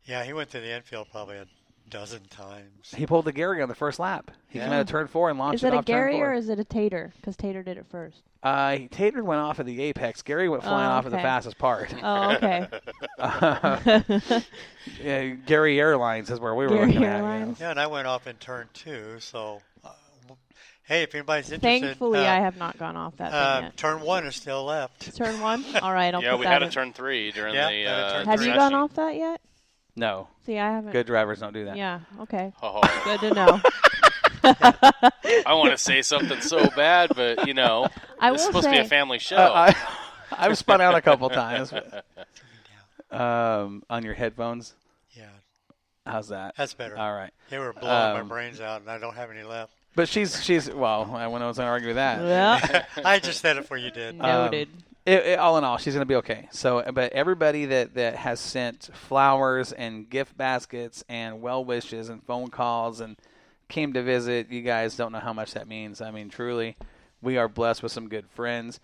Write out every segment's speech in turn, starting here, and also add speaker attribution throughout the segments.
Speaker 1: Yeah, he went to the infield probably a dozen times.
Speaker 2: He pulled the Gary on the first lap. He came out of turn 4 and launched
Speaker 3: Is it a
Speaker 2: off turn
Speaker 3: Gary
Speaker 2: 4.
Speaker 3: or is it a Tater? Because Tater did it first.
Speaker 2: Tater went off at the apex. Gary went flying off at the
Speaker 3: okay.
Speaker 2: fastest part.
Speaker 3: Oh, okay.
Speaker 2: Yeah, Gary Airlines is where we were
Speaker 3: Gary
Speaker 2: looking
Speaker 3: Airlines.
Speaker 1: Yeah, and I went off in turn 2, so hey, if anybody's interested.
Speaker 3: Thankfully, I have not gone off that thing yet.
Speaker 1: Turn 1 is still left.
Speaker 3: Turn 1? All right, I'll
Speaker 4: Yeah,
Speaker 3: put
Speaker 4: we
Speaker 3: that
Speaker 4: had
Speaker 3: in.
Speaker 4: a turn 3 during
Speaker 1: Yeah,
Speaker 4: the
Speaker 1: had a turn
Speaker 3: Have
Speaker 1: three.
Speaker 3: you gone off that yet?
Speaker 2: No.
Speaker 3: See, I haven't.
Speaker 2: Good drivers don't do that.
Speaker 3: Yeah, okay.
Speaker 4: Oh,
Speaker 3: Good to know.
Speaker 4: I want to say something so bad, but, you know,
Speaker 3: I
Speaker 4: it's
Speaker 3: will
Speaker 4: supposed to be a
Speaker 3: say,
Speaker 4: family show.
Speaker 2: I've spun out a couple times. On your headphones?
Speaker 1: Yeah,
Speaker 2: How's that?
Speaker 1: that's better.
Speaker 2: All right.
Speaker 1: They were blowing my brains out, and I don't have any left.
Speaker 2: But she's well, I wasn't going to argue with that.
Speaker 3: well,
Speaker 1: I just said it before you did.
Speaker 3: noted.
Speaker 2: All in all, she's going to be okay. So, but everybody that has sent flowers and gift baskets and well wishes and phone calls and came to visit, you guys don't know how much that means. I mean, truly, we are blessed with some good friends.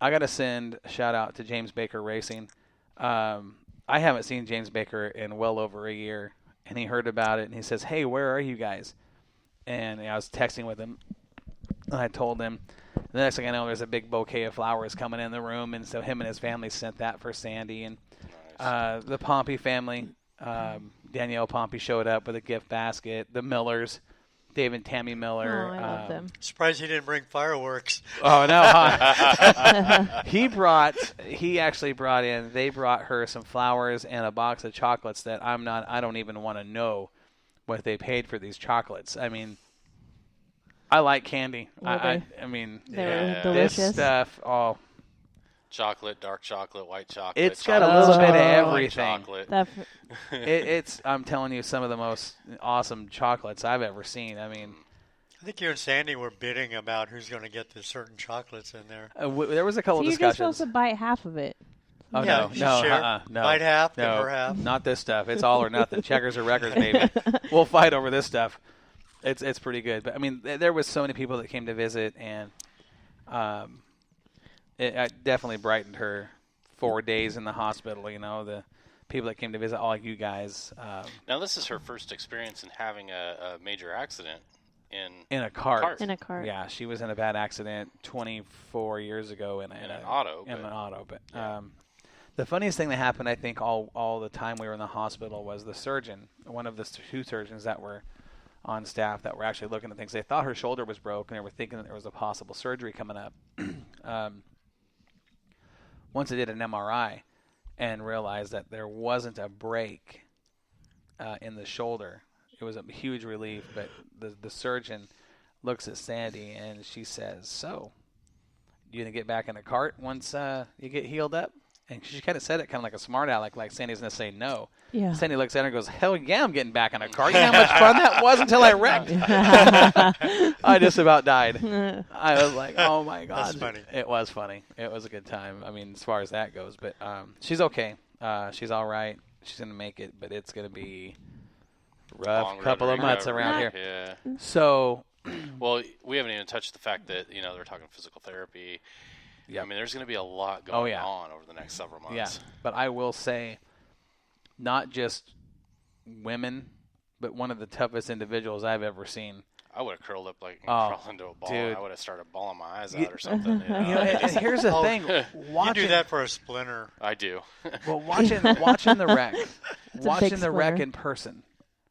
Speaker 2: I got to send a shout out to James Baker Racing. I haven't seen James Baker in well over a year, and he heard about it and he says, "Hey, where are you guys?" And I was texting with him, and I told him. The next thing I know, there's a big bouquet of flowers coming in the room, and so him and his family sent that for Sandy. And the Pompey family, Danielle Pompey showed up with a gift basket. The Millers, Dave and Tammy Miller.
Speaker 3: Oh, I love them.
Speaker 1: Surprised he didn't bring fireworks.
Speaker 2: Oh no! Huh? They brought her some flowers and a box of chocolates that I don't even want to know what they paid for these chocolates. I mean, I like candy. I mean,
Speaker 3: They're
Speaker 2: this
Speaker 3: delicious.
Speaker 2: stuff.
Speaker 4: Chocolate, dark chocolate, white chocolate.
Speaker 2: It's got a
Speaker 4: chocolate
Speaker 2: little bit of
Speaker 4: chocolate, white
Speaker 2: everything.
Speaker 4: chocolate.
Speaker 2: It's I'm telling you, some of the most awesome chocolates I've ever seen. I mean,
Speaker 1: I think you and Sandy were bidding about who's going to get the certain chocolates in there.
Speaker 2: there was a couple
Speaker 3: So
Speaker 2: of
Speaker 3: you're just
Speaker 2: discussions.
Speaker 3: supposed to bite half of it.
Speaker 2: Oh
Speaker 1: Yeah,
Speaker 2: no,
Speaker 1: you
Speaker 2: no,
Speaker 1: share.
Speaker 2: no,
Speaker 1: Bite half, give
Speaker 2: no,
Speaker 1: her half.
Speaker 2: not this stuff. It's all or nothing. Checkers or records, baby. We'll fight over this stuff. It's pretty good. But I mean, there was so many people that came to visit, and it definitely brightened her 4 days in the hospital. You know, the people that came to visit, all you guys.
Speaker 4: Now, this is her first experience in having a major accident
Speaker 2: in a cart.
Speaker 3: In a cart.
Speaker 2: Yeah, she was in a bad accident 24 years ago in an
Speaker 4: auto.
Speaker 2: But the funniest thing that happened, I think, all the time we were in the hospital was the surgeon, one of the two surgeons that were on staff that were actually looking at things. They thought her shoulder was broken. They were thinking that there was a possible surgery coming up. Once they did an MRI and realized that there wasn't a break in the shoulder, it was a huge relief. But the surgeon looks at Sandy and she says, "So, you gonna get back in a cart once you get healed up?" And she kind of said it kind of like a smart aleck, like Sandy's gonna say no.
Speaker 3: Yeah.
Speaker 2: Sandy looks at her and goes, "Hell yeah, I'm getting back in a car. You know how much fun that was until I wrecked." I just about died. I was like, "Oh my god."
Speaker 1: That's funny.
Speaker 2: It was funny. It was a good time. I mean, as far as that goes, but she's okay. She's all right. She's gonna make it, but it's gonna be rough
Speaker 4: Long
Speaker 2: couple of
Speaker 4: recovery,
Speaker 2: months around here.
Speaker 4: Yeah.
Speaker 2: So,
Speaker 4: Well, we haven't even touched the fact that, you know, they're talking physical therapy.
Speaker 2: yeah.
Speaker 4: I mean, there's going to be a lot going
Speaker 2: yeah.
Speaker 4: on over the next several months.
Speaker 2: Yeah, but I will say, not just women, but one of the toughest individuals I've ever seen.
Speaker 4: I would have curled up like
Speaker 2: Oh,
Speaker 4: crawled into a ball.
Speaker 2: dude.
Speaker 4: I would have started bawling my eyes out or something. You know?
Speaker 2: You know, and here's the thing:
Speaker 1: You
Speaker 2: watching
Speaker 1: do that for a splinter.
Speaker 4: I do.
Speaker 2: well, watching the wreck,
Speaker 3: a
Speaker 2: watching
Speaker 3: big
Speaker 2: the wreck
Speaker 3: splinter.
Speaker 2: in person.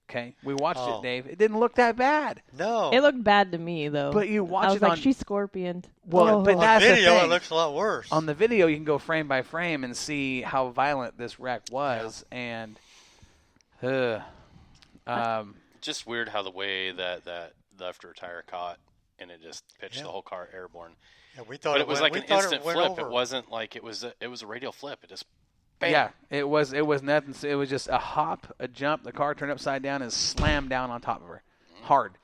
Speaker 2: Okay, we watched
Speaker 1: Oh.
Speaker 2: it, Dave. It didn't look that bad,
Speaker 1: No.
Speaker 3: It looked bad to me, though.
Speaker 2: but you watch
Speaker 3: I was
Speaker 2: it
Speaker 3: like,
Speaker 2: on.
Speaker 3: she's scorpioned.
Speaker 2: Well, but
Speaker 1: on
Speaker 2: that's the
Speaker 1: video,
Speaker 2: thing.
Speaker 1: it looks a lot worse.
Speaker 2: On the video, you can go frame by frame and see how violent this wreck was, and
Speaker 4: Just weird how the way that left her tire caught and it just pitched the whole car airborne.
Speaker 1: Yeah, we thought
Speaker 4: But it was
Speaker 1: went,
Speaker 4: like
Speaker 1: we
Speaker 4: an
Speaker 1: thought
Speaker 4: instant
Speaker 1: it went
Speaker 4: flip.
Speaker 1: over.
Speaker 4: It wasn't like it was a radial flip. It just bam.
Speaker 2: yeah, it was nothing. It was just a hop, a jump. The car turned upside down and slammed down on top of her, hard.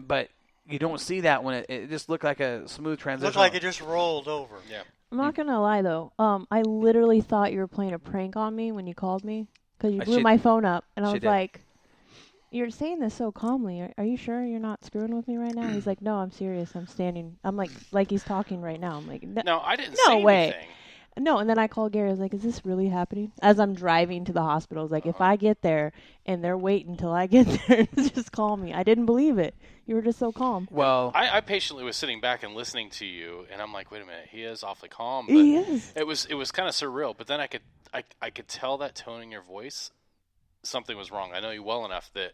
Speaker 2: But you don't see that when it just looked like a smooth transition.
Speaker 1: Looked like it just rolled over.
Speaker 4: Yeah.
Speaker 3: I'm not going to lie, though. I literally thought you were playing a prank on me when you called me because you blew
Speaker 2: She-
Speaker 3: my phone up. And I
Speaker 2: she
Speaker 3: was
Speaker 2: did.
Speaker 3: like, you're saying this so calmly. Are you sure you're not screwing with me right now? He's like, no, I'm serious. I'm standing. I'm like he's talking right now. I'm like,
Speaker 4: No, I didn't
Speaker 3: No
Speaker 4: say
Speaker 3: way.
Speaker 4: anything.
Speaker 3: No, and then I called Gary. I was like, is this really happening? As I'm driving to the hospital, I was like, if I get there and they're waiting until I get there, just call me. I didn't believe it. You were just so calm.
Speaker 2: Well,
Speaker 4: I patiently was sitting back and listening to you, and I'm like, wait a minute, he is awfully calm. But
Speaker 3: He is.
Speaker 4: It was kind of surreal, but then I could tell that tone in your voice, something was wrong. I know you well enough that,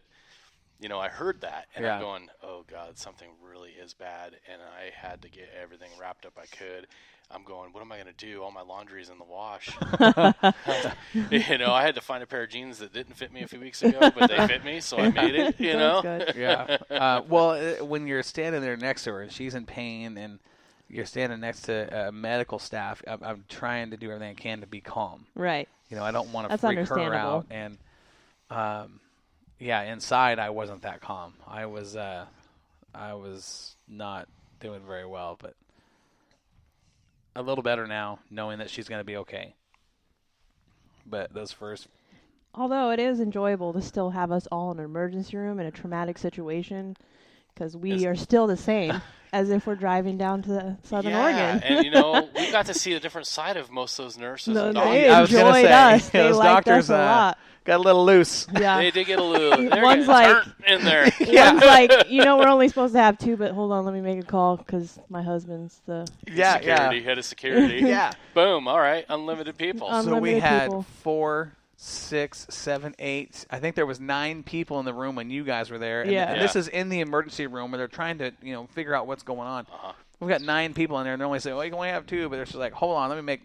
Speaker 4: I heard that, and
Speaker 2: Yeah.
Speaker 4: I'm going, oh God, something really is bad, and I had to get everything wrapped up I could. I'm going, what am I going to do? All my laundry's in the wash. I had to find a pair of jeans that didn't fit me a few weeks ago, but they fit me, so I made it,
Speaker 3: That's good.
Speaker 2: yeah. When you're standing there next to her and she's in pain and you're standing next to medical staff, I'm trying to do everything I can to be calm.
Speaker 3: Right.
Speaker 2: I don't want to
Speaker 3: That's
Speaker 2: freak her
Speaker 3: understandable.
Speaker 2: out. And inside I wasn't that calm. I was not doing very well, but a little better now, knowing that she's going to be okay. But those first,
Speaker 3: Although it is enjoyable to still have us all in an emergency room in a traumatic situation, because we are still the same as if we're driving down to Southern Oregon.
Speaker 4: And we got to see a different side of most of those nurses.
Speaker 3: No,
Speaker 4: and
Speaker 3: they
Speaker 4: doctors.
Speaker 2: I was gonna
Speaker 3: enjoyed
Speaker 2: say,
Speaker 3: us. They
Speaker 2: those
Speaker 3: liked
Speaker 2: doctors,
Speaker 3: us a lot.
Speaker 2: got a little loose.
Speaker 3: Yeah.
Speaker 4: They did get a little. They're
Speaker 3: One's
Speaker 4: getting
Speaker 3: like-
Speaker 4: turnt in there.
Speaker 3: One's like, we're only supposed to have 2, but hold on, let me make a call because my husband's the
Speaker 4: Security, head of security.
Speaker 2: Yeah.
Speaker 4: Boom. All right. Unlimited people.
Speaker 3: Um,
Speaker 2: So we
Speaker 3: Unlimited
Speaker 2: had
Speaker 3: people.
Speaker 2: 4, 6, 7, 8. I think there was 9 people in the room when you guys were there. And,
Speaker 3: Yeah.
Speaker 2: and this is in the emergency room where they're trying to, figure out what's going on.
Speaker 4: Uh-huh.
Speaker 2: We've got 9 people in there, and they're only saying, "Well, you can only have 2," but they're just like, "Hold on, let me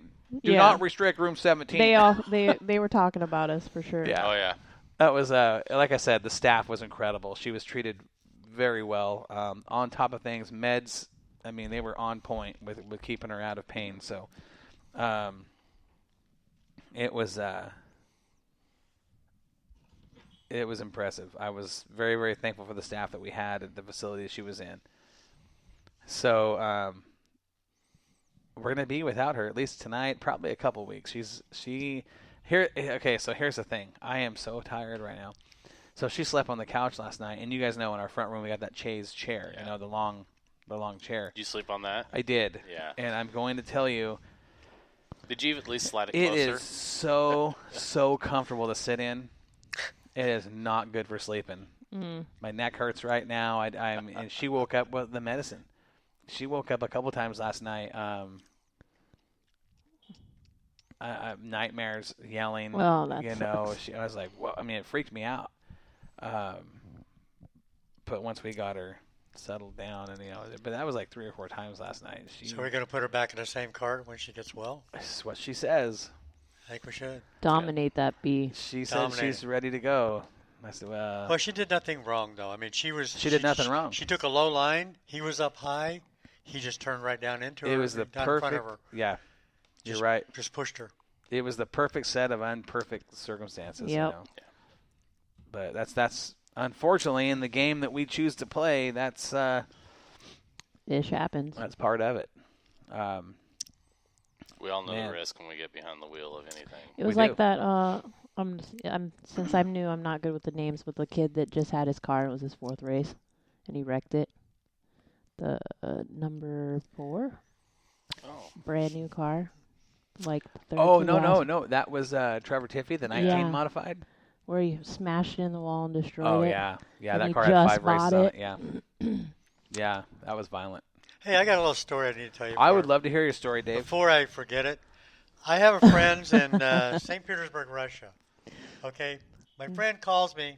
Speaker 2: do
Speaker 3: Yeah.
Speaker 2: not restrict room 17."
Speaker 3: they were talking about us for sure.
Speaker 2: Yeah.
Speaker 4: Oh, yeah.
Speaker 2: That was, like I said, the staff was incredible. She was treated very well. On top of things, meds, they were on point with keeping her out of pain. So it was impressive. I was very, very thankful for the staff that we had at the facility she was in. So we're going to be without her at least tonight, probably a couple weeks. Okay, so here's the thing. I am so tired right now. So she slept on the couch last night, and you guys know in our front room we got that chaise chair,
Speaker 4: Yeah.
Speaker 2: the long chair.
Speaker 4: Did you sleep on that?
Speaker 2: I did.
Speaker 4: Yeah.
Speaker 2: And I'm going to tell you,
Speaker 4: Did you at least slide it
Speaker 2: it
Speaker 4: closer?
Speaker 2: is so comfortable to sit in. It is not good for sleeping. My neck hurts right now. And she woke up with the medicine. She woke up a couple times last night. Nightmares, yelling.
Speaker 3: Well, that
Speaker 2: I was like, well, it freaked me out. But once we got her settled down, but that was like 3 or 4 times last night.
Speaker 1: So we're going to put her back in the same cart when she gets well?
Speaker 2: That's what she says.
Speaker 1: I think we should.
Speaker 3: Dominate that bee.
Speaker 2: She said
Speaker 1: Dominate
Speaker 2: she's ready to go. I said, well,
Speaker 1: Well, she did nothing wrong, though. She
Speaker 2: did nothing wrong.
Speaker 1: She took a low line. He was up high. He just turned right down into her.
Speaker 2: it was the
Speaker 1: down in front
Speaker 2: perfect.
Speaker 1: of her.
Speaker 2: Yeah, you're
Speaker 1: Just-
Speaker 2: right.
Speaker 1: Just pushed her.
Speaker 2: It was the perfect set of unperfect circumstances.
Speaker 3: Yep.
Speaker 2: But that's unfortunately in the game that we choose to play. That's
Speaker 3: Ish happens.
Speaker 2: part of it.
Speaker 4: We all know
Speaker 2: Man.
Speaker 4: the risk when we get behind the wheel of anything.
Speaker 3: It was
Speaker 2: We
Speaker 3: like
Speaker 2: do.
Speaker 3: that. Since I'm new, I'm not good with the names, but the kid that just had his car, it was his 4th race, and he wrecked it. The number 4,
Speaker 4: Oh.
Speaker 3: brand new car, like 32
Speaker 2: Oh
Speaker 3: last-
Speaker 2: no! That was Trevor Tiffy, the 19
Speaker 3: Yeah.
Speaker 2: modified.
Speaker 3: where he smashed it in the wall and destroyed
Speaker 2: Oh
Speaker 3: it.
Speaker 2: yeah.
Speaker 3: And
Speaker 2: That
Speaker 3: he
Speaker 2: car had
Speaker 3: just
Speaker 2: 5 races
Speaker 3: bought
Speaker 2: on
Speaker 3: it.
Speaker 2: it. Yeah. Yeah, that was violent.
Speaker 1: Hey, I got a little story I need to tell you.
Speaker 2: I would love to hear your story, Dave.
Speaker 1: Before I forget it, I have a friend in St. Petersburg, Russia. Okay? My friend calls me,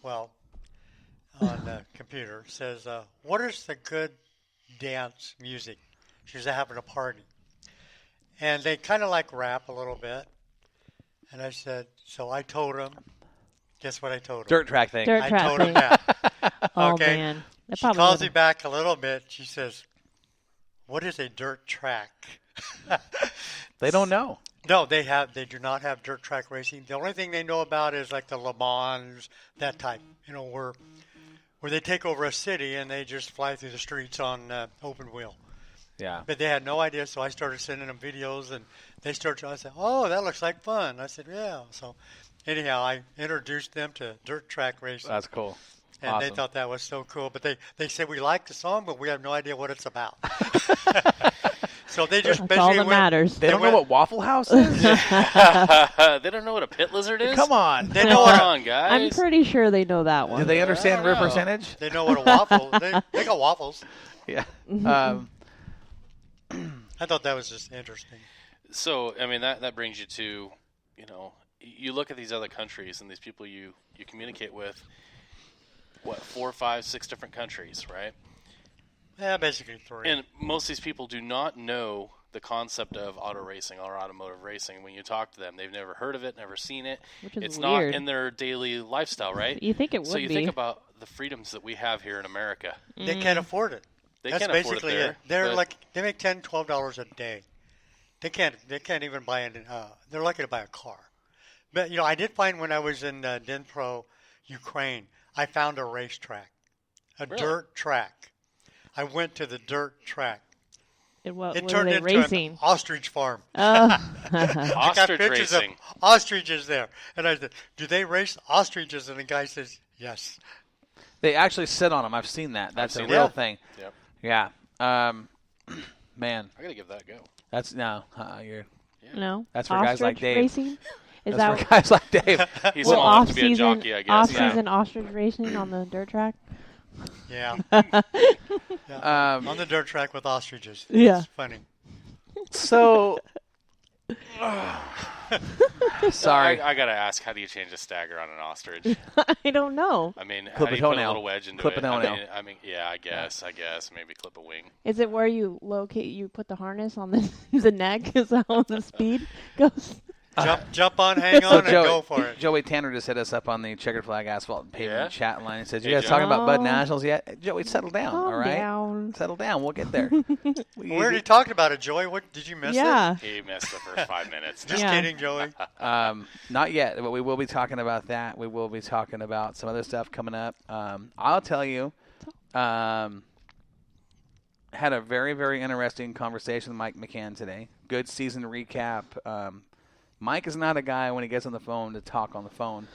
Speaker 1: on the computer, says, what is the good dance music? She's having a party. And they kind of like rap a little bit. And I said, so I told him, guess what I told him?
Speaker 2: Dirt track thing.
Speaker 3: Dirt
Speaker 1: I
Speaker 3: track
Speaker 1: told him
Speaker 3: thing.
Speaker 1: that.
Speaker 3: Oh
Speaker 1: Okay.
Speaker 3: man, that
Speaker 1: She
Speaker 3: probably
Speaker 1: calls me
Speaker 3: would've-
Speaker 1: back a little bit. She says, what is a dirt track?
Speaker 2: They don't know.
Speaker 1: No, they do not have dirt track racing. The only thing they know about is like the Le Mans, that type, where they take over a city and they just fly through the streets on open wheel.
Speaker 2: Yeah.
Speaker 1: But they had no idea, so I started sending them videos, and they started. I said, "Oh, that looks like fun." I said, "Yeah." So, anyhow, I introduced them to dirt track racing,
Speaker 2: That's cool.
Speaker 1: and
Speaker 2: awesome.
Speaker 1: they thought that was so cool. But they said we like the song, but we have no idea what it's about. So they just
Speaker 3: That's all
Speaker 1: basically
Speaker 3: that
Speaker 1: went.
Speaker 3: matters.
Speaker 2: They don't know
Speaker 1: went-
Speaker 2: what Waffle House is?
Speaker 4: They don't know what a pit lizard is.
Speaker 2: Come on.
Speaker 1: They know what
Speaker 4: Come
Speaker 1: a,
Speaker 4: on, guys.
Speaker 3: I'm pretty sure they know that
Speaker 2: Do
Speaker 3: one.
Speaker 2: they understand
Speaker 4: I don't
Speaker 2: rear
Speaker 4: know.
Speaker 2: percentage?
Speaker 1: they know what a waffle. They got waffles.
Speaker 2: Yeah.
Speaker 1: I thought that was just interesting.
Speaker 4: So, I mean, that brings you to, you look at these other countries and these people you communicate with, 4, 5, 6 different countries, right?
Speaker 1: Yeah, basically 3.
Speaker 4: And most of these people do not know the concept of auto racing or automotive racing. When you talk to them, they've never heard of it, never seen it.
Speaker 3: Which is
Speaker 4: it's
Speaker 3: weird.
Speaker 4: not in their daily lifestyle, right?
Speaker 3: You think it would
Speaker 4: So you
Speaker 3: be.
Speaker 4: think about the freedoms that we have here in America.
Speaker 1: They can't afford it.
Speaker 4: They
Speaker 1: That's
Speaker 4: can't afford
Speaker 1: basically
Speaker 4: it there.
Speaker 1: it. They're
Speaker 4: but-
Speaker 1: like they make $10, $12 a day. They can't even buy it. They're lucky to buy a car. But I did find when I was in Dnipro, Ukraine, I found a racetrack, a
Speaker 4: Really?
Speaker 1: dirt track. I went to the dirt track.
Speaker 3: It, what
Speaker 1: It
Speaker 3: were
Speaker 1: turned
Speaker 3: they
Speaker 1: into
Speaker 3: racing?
Speaker 1: an ostrich farm.
Speaker 3: Oh.
Speaker 1: I got
Speaker 4: Ostrich
Speaker 1: pictures
Speaker 4: racing.
Speaker 1: of ostriches there, and I said, "Do they race ostriches?" And the guy says, "Yes."
Speaker 2: They actually sit on them. I've seen that. That's a
Speaker 4: seen
Speaker 2: real
Speaker 1: that.
Speaker 2: thing.
Speaker 4: Yep.
Speaker 2: Yeah. Man,
Speaker 4: I gotta give that a go.
Speaker 2: that's no. You're
Speaker 3: No.
Speaker 2: That's for guys like
Speaker 3: Ostrich
Speaker 2: Dave.
Speaker 3: Racing? Is
Speaker 2: that's
Speaker 3: that
Speaker 2: for guys like Dave.
Speaker 4: He's
Speaker 3: well,
Speaker 4: small enough to be a
Speaker 3: off-season
Speaker 4: jockey, I guess.
Speaker 3: off-season ostrich racing on the dirt track?
Speaker 1: Yeah.
Speaker 2: Um,
Speaker 1: On the dirt track with ostriches.
Speaker 3: Yeah.
Speaker 1: It's funny.
Speaker 2: So, sorry.
Speaker 4: I gotta ask, how do you change a stagger on an ostrich?
Speaker 3: I don't know.
Speaker 4: I mean,
Speaker 2: Clip
Speaker 4: how
Speaker 2: a
Speaker 4: do you put a
Speaker 2: toenail.
Speaker 4: little wedge into
Speaker 2: Clip a
Speaker 4: it?
Speaker 2: toenail.
Speaker 4: I mean, yeah, I guess, maybe clip a wing.
Speaker 3: Is it where you put the harness on the neck? Is that how the speed goes?
Speaker 1: Jump on, hang on, and
Speaker 2: Joey,
Speaker 1: go for it.
Speaker 2: Joey Tanner just hit us up on the Checkered Flag Asphalt and Pavement
Speaker 4: Yeah?
Speaker 2: chat line. He says, "You
Speaker 4: Hey,
Speaker 2: guys
Speaker 4: Joey.
Speaker 2: talking about Bud
Speaker 3: Oh.
Speaker 2: Nationals yet?" Joey, settle down.
Speaker 3: Calm
Speaker 2: all right,
Speaker 3: down.
Speaker 2: settle down. We'll get there.
Speaker 1: We already talked about it, Joey. What did you miss
Speaker 3: Yeah.
Speaker 4: He missed the first 5 minutes.
Speaker 1: it? Just
Speaker 3: Yeah.
Speaker 1: kidding, Joey.
Speaker 2: Not yet, but we will be talking about that. We will be talking about some other stuff coming up. I'll tell you, had a very, very interesting conversation with Mike McCann today. Good season recap. Mike is not a guy when he gets on the phone to talk on the phone.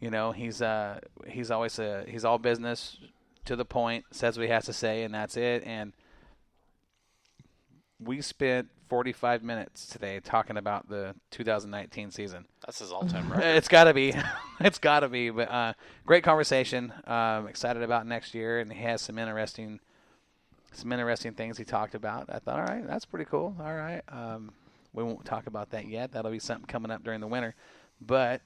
Speaker 2: He's always he's all business, to the point, says what he has to say, and that's it. And we spent 45 minutes today talking about the 2019 season.
Speaker 4: That's his all-time record.
Speaker 2: It's got to be. It's got to be. But great conversation. Excited about next year, and he has some interesting things he talked about. I thought, all right, that's pretty cool. All right. We won't talk about that yet. That'll be something coming up during the winter. But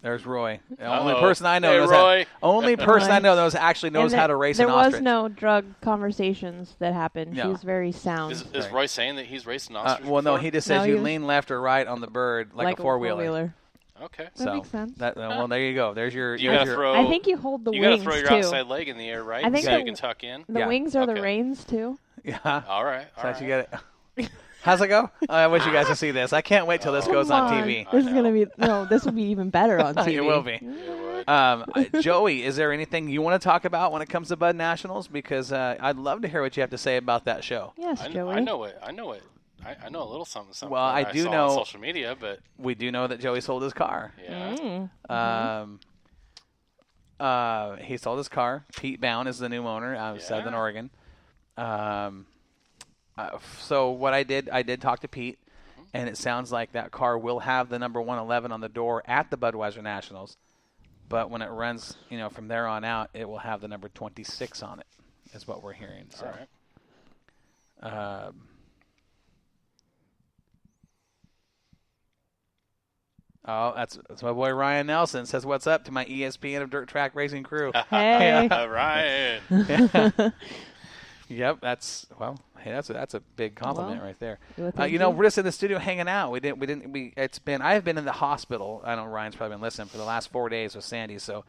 Speaker 2: there's Roy. The only
Speaker 4: Uh-oh.
Speaker 2: person I know
Speaker 4: Hey,
Speaker 2: knows
Speaker 4: Roy.
Speaker 2: only person I
Speaker 3: Roy.
Speaker 2: know actually knows
Speaker 3: And
Speaker 2: how to race
Speaker 3: there
Speaker 2: an
Speaker 3: was
Speaker 2: ostrich.
Speaker 3: no drug conversations that happened.
Speaker 2: No.
Speaker 3: She was very sound.
Speaker 4: Is
Speaker 2: Right.
Speaker 4: Roy saying that he's raced an ostrich
Speaker 2: well, no,
Speaker 4: before?
Speaker 2: he just
Speaker 3: No,
Speaker 2: says
Speaker 3: he
Speaker 2: you
Speaker 3: was-
Speaker 2: lean left or right on the bird like a four-wheeler.
Speaker 4: Okay.
Speaker 3: That makes sense.
Speaker 2: Well, there you go. There's your.
Speaker 4: You
Speaker 2: there's
Speaker 4: gotta
Speaker 2: your-
Speaker 4: throw.
Speaker 3: I think you hold the
Speaker 4: you gotta
Speaker 3: wings
Speaker 4: throw your
Speaker 3: too.
Speaker 4: outside leg in the air, right?
Speaker 3: I think
Speaker 4: so
Speaker 3: the-
Speaker 4: you can tuck in.
Speaker 3: The
Speaker 2: Yeah.
Speaker 3: wings are the
Speaker 4: Okay.
Speaker 3: reins too.
Speaker 2: Yeah.
Speaker 4: All right.
Speaker 2: So
Speaker 4: All right.
Speaker 2: you get it. How's it go? I wish you guys could see this. I can't wait till this goes
Speaker 3: Come
Speaker 2: on TV.
Speaker 3: This is
Speaker 4: I
Speaker 3: gonna
Speaker 4: know.
Speaker 3: be this will be even better on TV.
Speaker 2: It will be.
Speaker 4: It would.
Speaker 2: Joey, is there anything you want to talk about when it comes to Bud Nationals? Because I'd love to hear what you have to say about that show.
Speaker 3: Yes,
Speaker 4: I
Speaker 3: Joey.
Speaker 4: know it. I know a little something.
Speaker 2: Well,
Speaker 4: that
Speaker 2: I do
Speaker 4: saw
Speaker 2: know-
Speaker 4: on social media, but
Speaker 2: We do know that Joey sold his car.
Speaker 4: yeah.
Speaker 2: He sold his car. Pete Bound is the new owner out of
Speaker 4: Yeah.
Speaker 2: Southern Oregon. So what I did talk to Pete, and it sounds like that car will have the number 111 on the door at the Budweiser Nationals. But when it runs, from there on out, it will have the number 26 on it, is what we're hearing. So,
Speaker 4: All right.
Speaker 2: Oh, that's my boy Ryan Nelson says, "What's up to my ESPN of dirt track racing crew?"
Speaker 3: Hey.
Speaker 4: Ryan.
Speaker 2: Yep, that's a big compliment
Speaker 3: Well,
Speaker 2: right there.
Speaker 3: well, thank you.
Speaker 2: We're just in the studio hanging out. I have been in the hospital. I know Ryan's probably been listening for the last 4 days with Sandy. So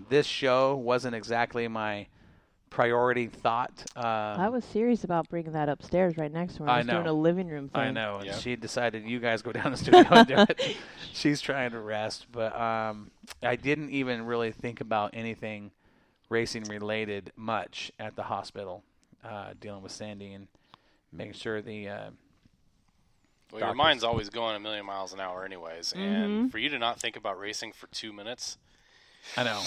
Speaker 2: this show wasn't exactly my priority thought.
Speaker 3: I was serious about bringing that upstairs right next to her. I
Speaker 2: I
Speaker 3: was doing
Speaker 2: know.
Speaker 3: a living room thing.
Speaker 2: I know, and
Speaker 4: Yep.
Speaker 2: she decided you guys go down to the studio and do it. She's trying to rest, but I didn't even really think about anything racing related much at the hospital, dealing with Sandy and making sure the
Speaker 4: Well, your
Speaker 2: Doctors.
Speaker 4: mind's always going a million miles an hour, anyways. And for you to not think about racing for 2 minutes,
Speaker 2: I know.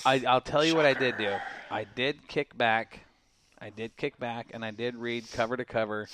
Speaker 2: I'll tell you what I did do. I did kick back, and I did read cover to cover